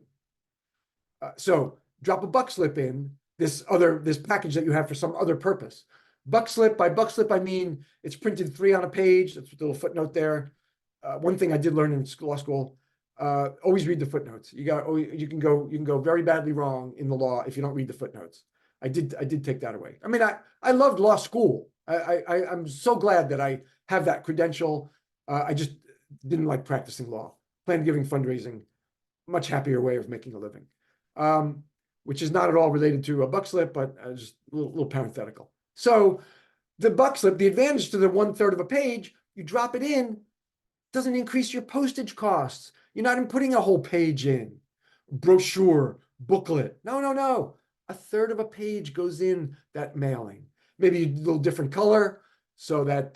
So drop a buck slip in this package that you have for some other purpose. Buck slip, by buck slip I mean it's printed 3 on a page. That's a little footnote there. One thing I did learn in law school. Always read the footnotes. You can go very badly wrong in the law if you don't read the footnotes. I did take that away. I mean, I loved law school. I'm so glad that I have that credential. didn't like practicing law. Planned giving, fundraising, much happier way of making a living, which is not at all related to a buck slip, but just a little parenthetical. So the buck slip, the advantage to the 1/3 of a page, you drop it in, doesn't increase your postage costs. You're not putting a whole page in, brochure, booklet. No, no, no. 1/3 of a page goes in that mailing. Maybe a little different color so that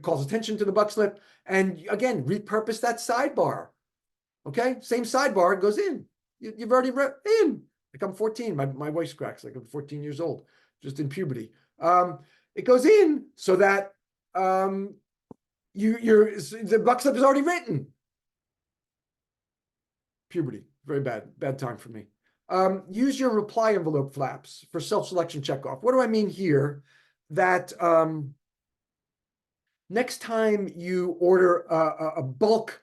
calls attention to the buck slip. And again, repurpose that sidebar. Okay, same sidebar goes in. You've already read in. Like I'm 14, my voice cracks like I'm 14 years old, just in puberty. It goes in so that the buck slip is already written. Puberty, very bad time for me. Use your reply envelope flaps for self-selection checkoff. What do I mean here? That next time you order a bulk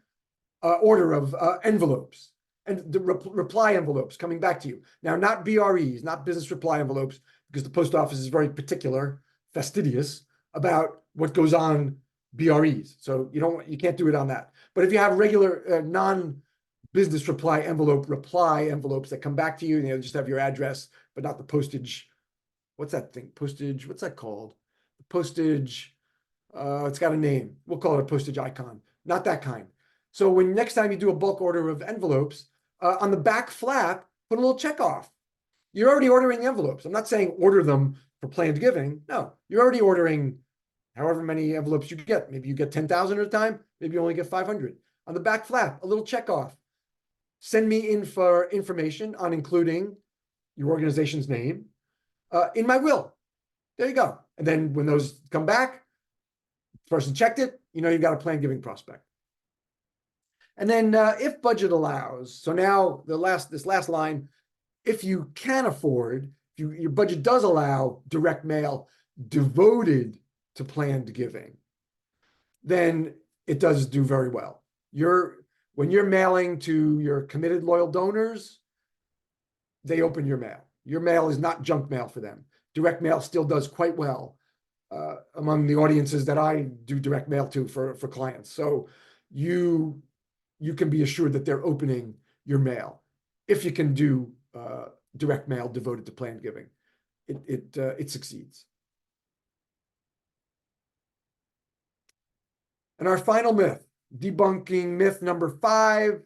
order of envelopes and the reply envelopes coming back to you. Now, not BREs, not business reply envelopes, because the post office is very particular, fastidious about what goes on BREs. So you can't do it on that. But if you have regular non-business reply envelopes that come back to you, and just have your address, but not the postage. What's that thing? Postage, what's that called? The postage, it's got a name. We'll call it a postage icon. Not that kind. So when next time you do a bulk order of envelopes, on the back flap, put a little check off. You're already ordering the envelopes. I'm not saying order them for planned giving. No, you're already ordering however many envelopes you get. Maybe you get 10,000 at a time. Maybe you only get 500. On the back flap, a little check off. Send me in for information on including your organization's name in my will. There you go. And then when those come back, the person checked it, you've got a planned giving prospect. And then if budget allows, so now this last line, if you can afford, if your budget does allow direct mail devoted to planned giving, then it does do very well. When you're mailing to your committed loyal donors, they open your mail. Your mail is not junk mail for them. Direct mail still does quite well among the audiences that I do direct mail to for clients. So you can be assured that they're opening your mail. If you can do direct mail devoted to planned giving, it succeeds. And our final myth, debunking myth number 5,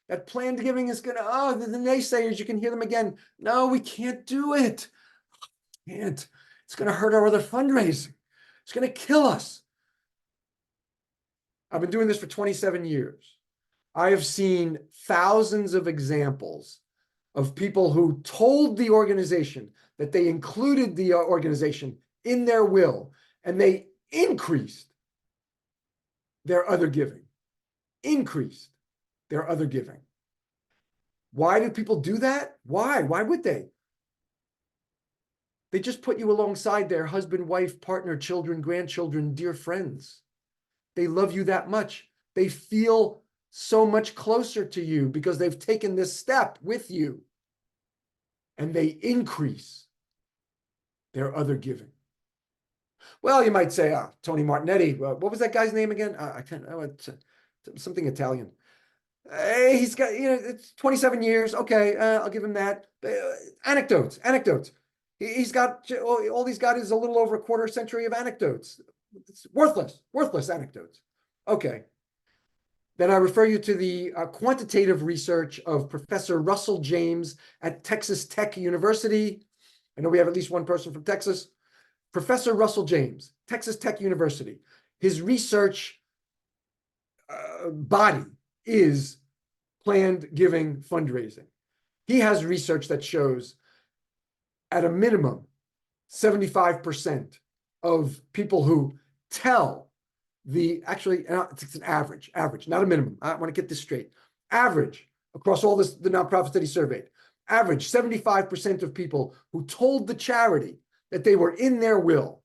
that planned giving is the naysayers, you can hear them again. No, we can't do it. Can't. It's going to hurt our other fundraising. It's going to kill us. I've been doing this for 27 years. I have seen thousands of examples of people who told the organization that they included the organization in their will, and they increased their other giving. Increased their other giving. Why do people do that? Why? Why would they? They just put you alongside their husband, wife, partner, children, grandchildren, dear friends. They love you that much. They feel so much closer to you because they've taken this step with you. And they increase their other giving. Well, you might say, Tony Martignetti, what was that guy's name again? I can't, something Italian. He's got, it's 27 years. Okay, I'll give him that. Anecdotes. He's got, all he's got is a little over a quarter century of anecdotes. It's worthless anecdotes. Okay. Then I refer you to the quantitative research of Professor Russell James at Texas Tech University. I know we have at least one person from Texas. Professor Russell James, Texas Tech University. His research body is planned giving fundraising. He has research that shows at a minimum 75% of people who tell actually, it's an average, not a minimum. I want to get this straight. Average across all the nonprofits that he surveyed, average 75% of people who told the charity that they were in their will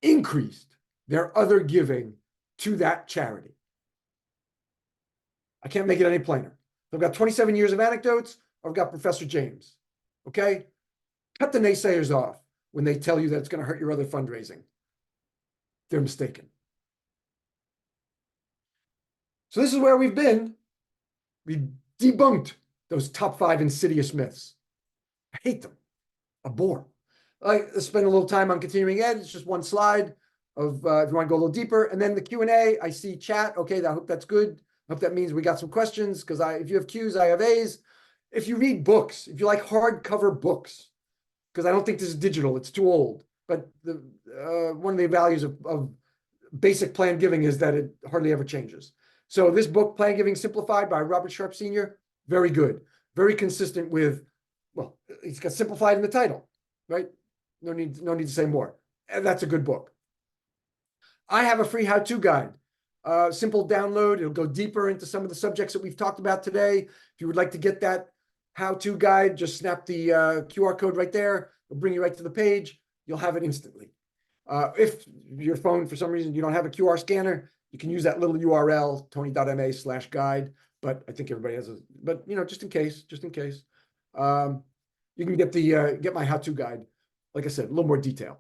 increased their other giving to that charity. I can't make it any plainer. I've got 27 years of anecdotes. I've got Professor James. Okay? Cut the naysayers off when they tell you that it's going to hurt your other fundraising. They're mistaken. So this is where we've been. We debunked those top 5 insidious myths. I hate them. A bore. I spend a little time on continuing ed. It's just one slide of if you want to go a little deeper. And then the Q&A, I see chat. Okay, I hope that's good. I hope that means we got some questions, because if you have Qs, I have As. If you read books, if you like hardcover books, because I don't think this is digital, it's too old. But one of the values of basic plan giving is that it hardly ever changes. So this book, Plan Giving Simplified by Robert Sharp Sr., very good. Very consistent with, well, it's got simplified in the title, right? No need to say more. And that's a good book. I have a free how-to guide. Simple download. It'll go deeper into some of the subjects that we've talked about today. If you would like to get that how-to guide, just snap the QR code right there. It'll bring you right to the page. You'll have it instantly. If your phone, for some reason, you don't have a QR scanner, you can use that little URL, tony.ma/guide. But I think everybody has but just in case, you can get my how-to guide. Like I said, a little more detail.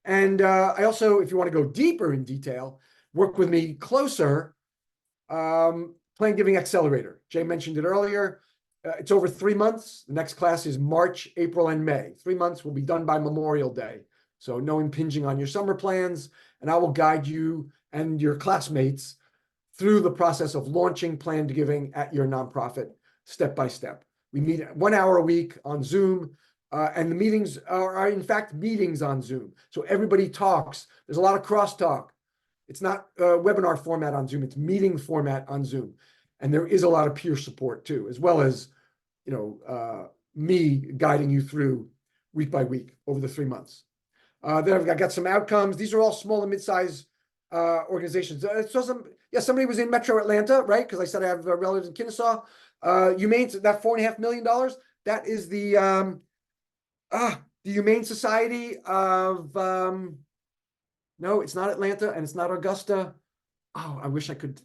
And I also, if you want to go deeper in detail, work with me closer. Plan Giving Accelerator. Jay mentioned it earlier. It's over 3 months. The next class is March, April, and May. 3 months will be done by Memorial Day. So no impinging on your summer plans. And I will guide you and your classmates through the process of launching planned giving at your nonprofit step by step. We meet 1 hour a week on Zoom. And the meetings are, in fact, meetings on Zoom. So everybody talks. There's a lot of crosstalk. It's not webinar format on Zoom. It's meeting format on Zoom. And there is a lot of peer support, too, as well as, me guiding you through week by week over the 3 months. Then I've got some outcomes. These are all small and mid-sized organizations. Somebody was in Metro Atlanta, right? Because I said I have relatives in Kennesaw. Humane, that $4.5 million, that is the Humane Society of, no, it's not Atlanta and it's not Augusta. Oh, I wish I could.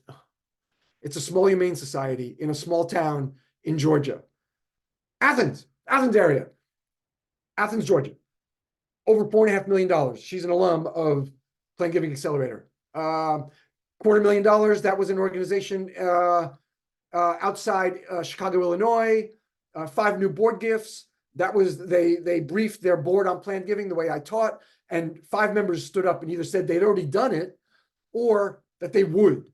It's a small Humane Society in a small town in Georgia. Athens area. Athens, Georgia. Over $4.5 million. She's an alum of Plan Giving Accelerator. $250,000. That was an organization outside Chicago, Illinois. 5 new board gifts. That was, they briefed their board on planned giving the way I taught, and 5 members stood up and either said they'd already done it or that they would.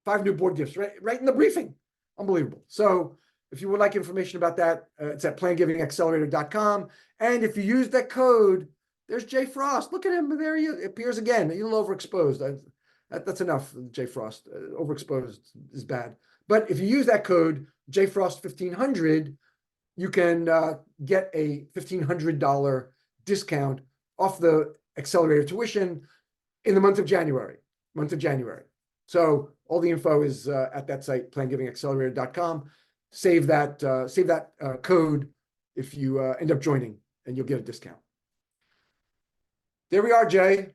5 new board gifts, right in the briefing. Unbelievable. So if you would like information about that, it's at plangivingaccelerator.com. And if you use that code, there's Jay Frost. Look at him. There he appears again. A little overexposed. That's enough, Jay Frost. Overexposed is bad. But if you use that code, JFrost1500, you can get a $1,500 discount off the accelerator tuition in the month of January. So all the info is at that site, plangivingaccelerator.com. Save that code if you end up joining, and you'll get a discount. There we are, Jay.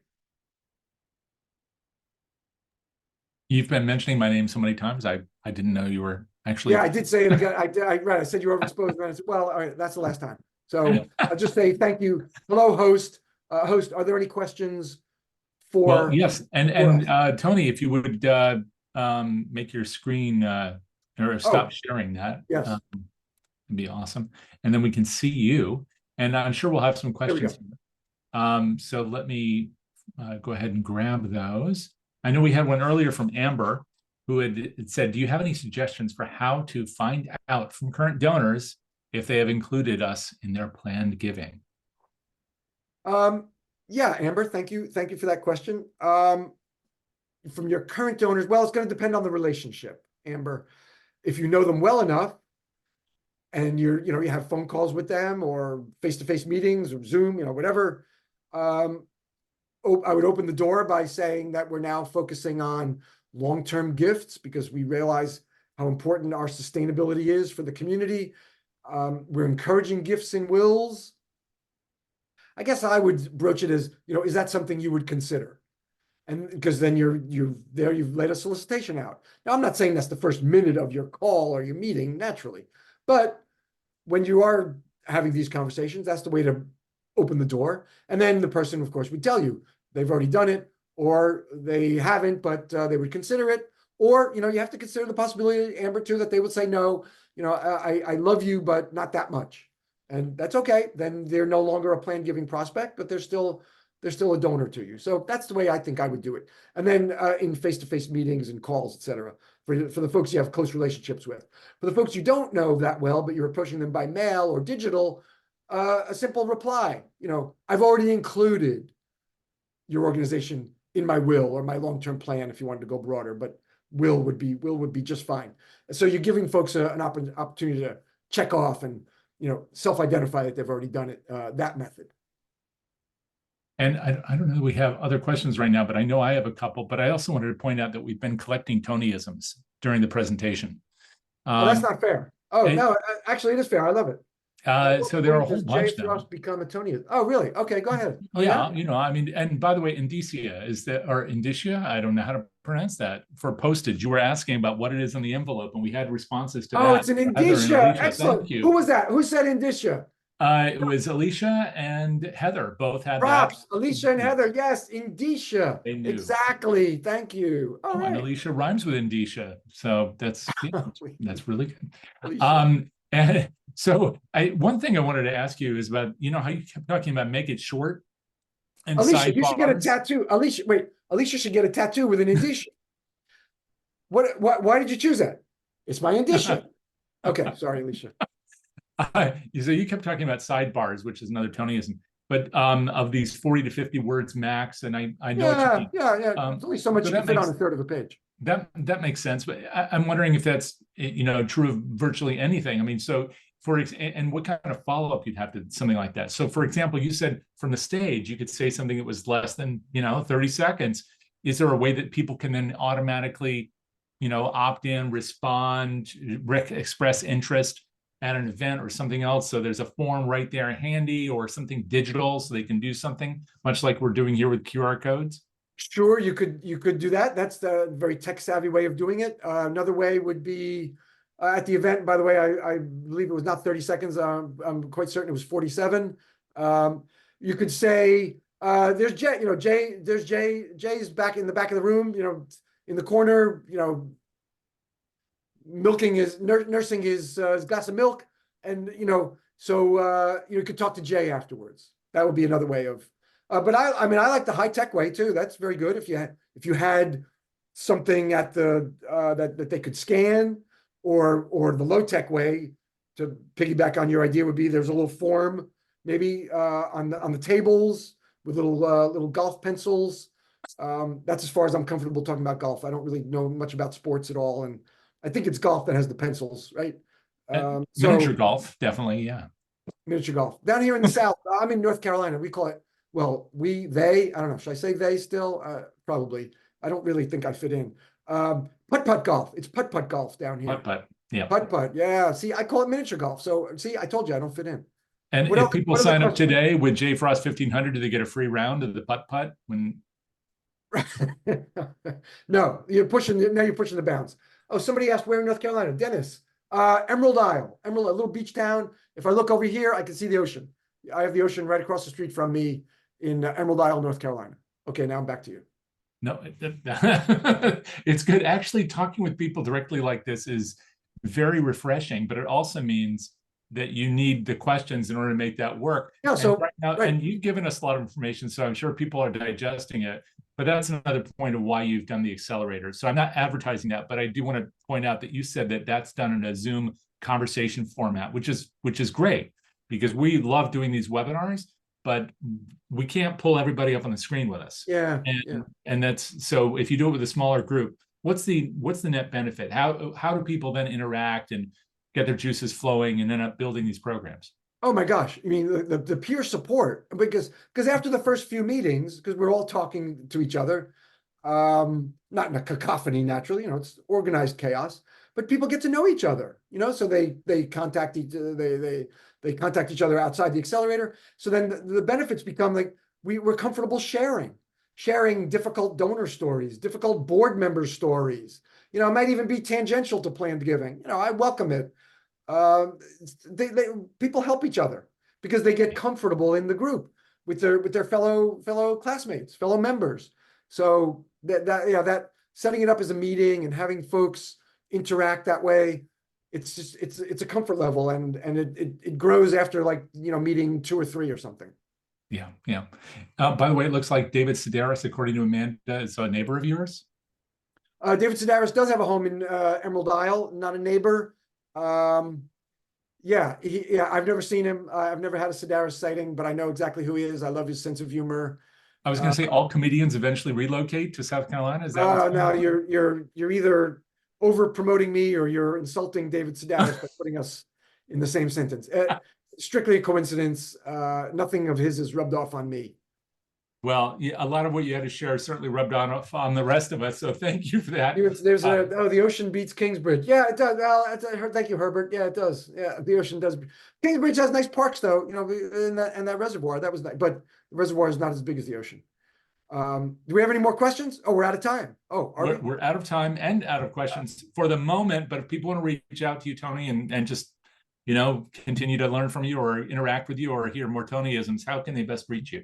You've been mentioning my name so many times. I didn't know you were actually. Yeah, I did say it again. I said you were overexposed. And I said, well, all right, that's the last time. So I'll just say thank you. Hello, host. Host, are there any questions for? Well, yes, and Tony, if you would make your screen or stop sharing that, yes, it'd be awesome. And then we can see you. And I'm sure we'll have some questions. So let me go ahead and grab those. I know we had one earlier from Amber, who had said, do you have any suggestions for how to find out from current donors if they have included us in their planned giving? Yeah, Amber, thank you for that question. From your current donors, well, it's going to depend on the relationship, Amber. If you know them well enough, and you have phone calls with them or face-to-face meetings or Zoom, whatever. I would open the door by saying that we're now focusing on long-term gifts because we realize how important our sustainability is for the community. We're encouraging gifts and wills. I guess I would broach it as, is that something you would consider? And because then you've laid a solicitation out. Now, I'm not saying that's the first minute of your call or your meeting, naturally, but when you are having these conversations, that's the way to open the door. And then the person, of course, would tell you they've already done it, or they haven't, but they would consider it, Or, you have to consider the possibility, Amber, too, that they would say, no, I love you, but not that much. And that's okay. Then they're no longer a plan giving prospect, but they're still a donor to you. So that's the way I think I would do it. And then in face-to-face meetings and calls, et cetera, for the folks you have close relationships with. For the folks you don't know that well, but you're approaching them by mail or digital, a simple reply. I've already included your organization in my will or my long-term plan if you wanted to go broader, but will would be just fine. So you're giving folks an opportunity to check off and self-identify that they've already done it, that method. And I don't know that we have other questions right now, but I know I have a couple. But I also wanted to point out that we've been collecting Tonyisms during the presentation. Well, that's not fair. Oh, no, actually, it is fair. I love it. So there are a whole bunch of them. Frost become a Tony? Oh, really? Okay, go ahead. Oh, yeah, I mean, and by the way, Indicia Indicia, I don't know how to pronounce that, for postage. You were asking about what it is on the envelope, and we had responses to that. Oh, it's an Indicia. Excellent. Who was that? Who said Indicia? It was Alicia and Heather, both had Props. that. Alicia and Heather, yes, Indicia. They knew. Exactly. Thank you. All right. And Alicia rhymes with Indicia, so that's really good. And so one thing I wanted to ask you is about, how you kept talking about make it short. And Alicia, you should get a tattoo. Alicia should get a tattoo with an Indicia. Why did you choose that? It's my Indicia. Okay, sorry, Alicia. So you kept talking about sidebars, which is another Tonyism, but of these 40 to 50 words max, and I know what you mean. Yeah. There's only so much you can fit on a third of a page. That makes sense, but I'm wondering if that's true of virtually anything. I mean, so and what kind of follow-up you'd have to something like that. So for example, you said from the stage you could say something that was less than 30 seconds. Is there a way that people can then automatically opt in, respond, express interest at an event or something else? So there's a form right there handy, or something digital so they can do something much like we're doing here with QR codes? Sure, you could do that. That's the very tech savvy way of doing it. Another way would be at the event. By the way, I believe it was not 30 seconds. I'm quite certain it was 47. You could say, there's Jay. There's Jay. Jay's back in the back of the room. In the corner. Nursing his glass of milk, and so you could talk to Jay afterwards. That would be another way of. But I mean, I like the high tech way too. That's very good. If you had something at the that they could scan, or the low tech way to piggyback on your idea would be there's a little form maybe on the tables with little golf pencils. That's as far as I'm comfortable talking about golf. I don't really know much about sports at all, and I think it's golf that has the pencils, right? Miniature golf, definitely, yeah. Miniature golf. Down here in the South, I'm in North Carolina. We call it, they, I don't know, should I say they still? Probably. I don't really think I fit in. Putt-putt golf. It's putt-putt golf down here. Putt-putt, yeah. Putt-putt, yeah. See, I call it miniature golf. So, see, I told you I don't fit in. And if people sign up today with J Frost 1500, do they get a free round of the putt-putt? No, you're pushing the bounds. Oh, somebody asked where in North Carolina. Dennis, Emerald Isle, a little beach town. If I look over here, I can see the ocean. I have the ocean right across the street from me in Emerald Isle, North Carolina. Okay, now I'm back to you. No, it's good. Actually, talking with people directly like this is very refreshing, but it also means that you need the questions in order to make that work. Yeah, so right now, and you've given us a lot of information, so I'm sure people are digesting it. But that's another point of why you've done the accelerator. So I'm not advertising that, but I do want to point out that you said that that's done in a Zoom conversation format, which is great, because we love doing these webinars, but we can't pull everybody up on the screen with us. Yeah. And that's, so if you do it with a smaller group, what's the net benefit? How do people then interact and get their juices flowing and end up building these programs? Oh my gosh. I mean, the peer support, because after the first few meetings, because we're all talking to each other, not in a cacophony, naturally, it's organized chaos, but people get to know each other, so they contact they contact each other outside the accelerator. So then the benefits become like, we're comfortable sharing difficult donor stories, difficult board member stories. It might even be tangential to planned giving. I welcome it. People help each other because they get comfortable in the group with their fellow classmates, fellow members. So that setting it up as a meeting and having folks interact that way, it's just, it's a comfort level, and it grows after, like, meeting 2 or 3 or something. Yeah, yeah. By the way, it looks like David Sedaris, according to Amanda, is a neighbor of yours. David Sedaris does have a home in Emerald Isle, not a neighbor. Yeah, I've never seen him. I've never had a Sedaris sighting, but I know exactly who he is. I love his sense of humor. I was going to say all comedians eventually relocate to South Carolina. Is that what's going No, on? you're either over promoting me or you're insulting David Sedaris by putting us in the same sentence. Strictly a coincidence. Nothing of his is rubbed off on me. Well, yeah, a lot of what you had to share certainly rubbed on the rest of us. So thank you for that. There's the ocean beats Kingsbridge. Yeah, it does. Well, thank you, Herbert. Yeah, it does. Yeah, the ocean does. Kingsbridge has nice parks, though. In that reservoir, that was nice, but the reservoir is not as big as the ocean. Do we have any more questions? Oh, we're out of time. Oh, are we? We're out of time and out of questions for the moment. But if people want to reach out to you, Tony, and just continue to learn from you or interact with you or hear more Tonyisms, how can they best reach you?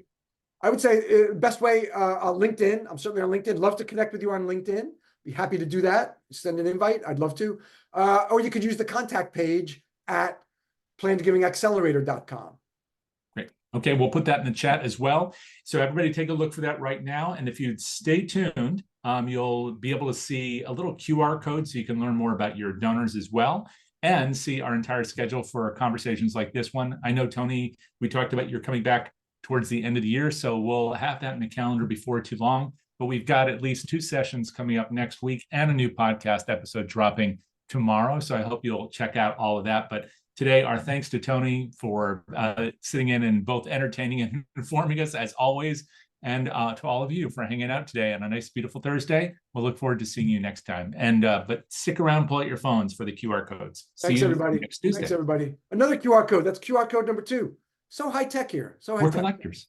I would say best way, LinkedIn. I'm certainly on LinkedIn. Love to connect with you on LinkedIn. Be happy to do that. Send an invite. I'd love to. Or you could use the contact page at plantogivingaccelerator.com. Great. Okay, we'll put that in the chat as well. So everybody take a look for that right now. And if you stay tuned, you'll be able to see a little QR code so you can learn more about your donors as well and see our entire schedule for conversations like this one. I know, Tony, we talked about you're coming back towards the end of the year, so we'll have that in the calendar before too long. But we've got at least 2 sessions coming up next week and a new podcast episode dropping tomorrow. So I hope you'll check out all of that. But today, our thanks to Tony for sitting in and both entertaining and informing us as always, and to all of you for hanging out today on a nice, beautiful Thursday. We'll look forward to seeing you next time. And but stick around, pull out your phones for the QR codes. Thanks, everybody. Next Tuesday. Thanks, everybody. Another QR code. That's QR code number 2. So high tech here. So high We're tech. collectors.